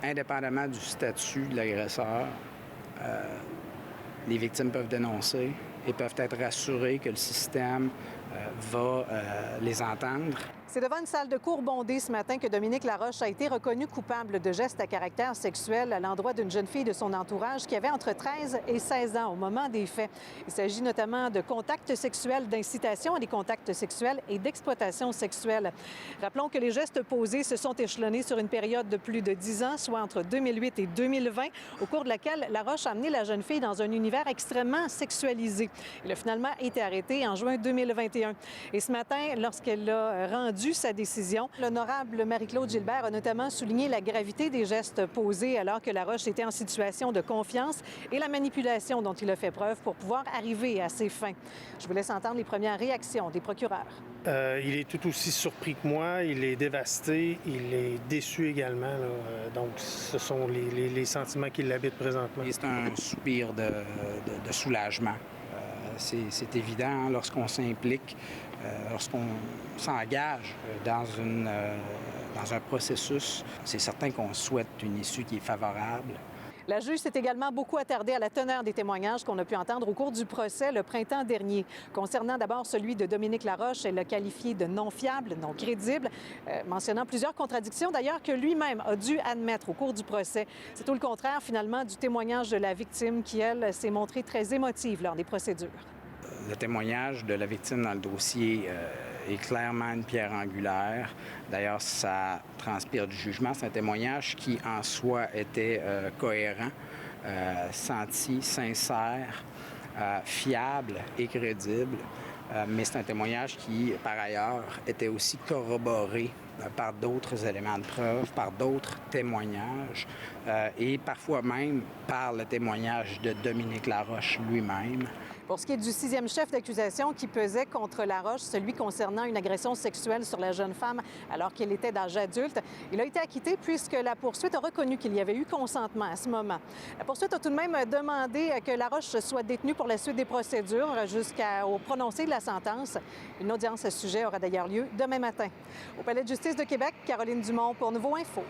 Indépendamment du statut de l'agresseur, les victimes peuvent dénoncer et peuvent être rassurées que le système va les entendre. C'est devant une salle de cour bondée ce matin que Dominique Laroche a été reconnu coupable de gestes à caractère sexuel à l'endroit d'une jeune fille de son entourage qui avait entre 13 et 16 ans au moment des faits. Il s'agit notamment de contacts sexuels, d'incitation à des contacts sexuels et d'exploitation sexuelle. Rappelons que les gestes posés se sont échelonnés sur une période de plus de 10 ans, soit entre 2008 et 2020, au cours de laquelle Laroche a amené la jeune fille dans un univers extrêmement sexualisé. Il a finalement été arrêté en juin 2021. Et ce matin, lorsqu'elle a rendu sa décision, l'honorable Marie-Claude Gilbert a notamment souligné la gravité des gestes posés alors que Laroche était en situation de confiance et la manipulation dont il a fait preuve pour pouvoir arriver à ses fins. Je vous laisse entendre les premières réactions des procureurs. Il est tout aussi surpris que moi, il est dévasté, il est déçu également. Donc, ce sont les sentiments qui l'habitent présentement. Et c'est un soupir de soulagement. C'est évident lorsqu'on s'implique, lorsqu'on s'engage dans un processus, c'est certain qu'on souhaite une issue qui est favorable. La juge s'est également beaucoup attardée à la teneur des témoignages qu'on a pu entendre au cours du procès le printemps dernier. Concernant d'abord celui de Dominique Laroche, elle l'a qualifié de non fiable, non crédible, mentionnant plusieurs contradictions d'ailleurs que lui-même a dû admettre au cours du procès. C'est tout le contraire finalement du témoignage de la victime qui, elle, s'est montrée très émotive lors des procédures. Le témoignage de la victime dans le dossier est clairement une pierre angulaire. D'ailleurs, ça transpire du jugement. C'est un témoignage qui, en soi, était cohérent, senti, sincère, fiable et crédible. Mais c'est un témoignage qui, par ailleurs, était aussi corroboré par d'autres éléments de preuve, par d'autres témoignages et parfois même par le témoignage de Dominique Laroche lui-même. Pour ce qui est du 6e chef d'accusation qui pesait contre Laroche, celui concernant une agression sexuelle sur la jeune femme alors qu'elle était d'âge adulte, il a été acquitté puisque la poursuite a reconnu qu'il y avait eu consentement à ce moment. La poursuite a tout de même demandé que Laroche soit détenu pour la suite des procédures jusqu'au prononcé de la sentence. Une audience à ce sujet aura d'ailleurs lieu demain matin. Au Palais de justice de Québec, Caroline Dumont pour Nouveau Info.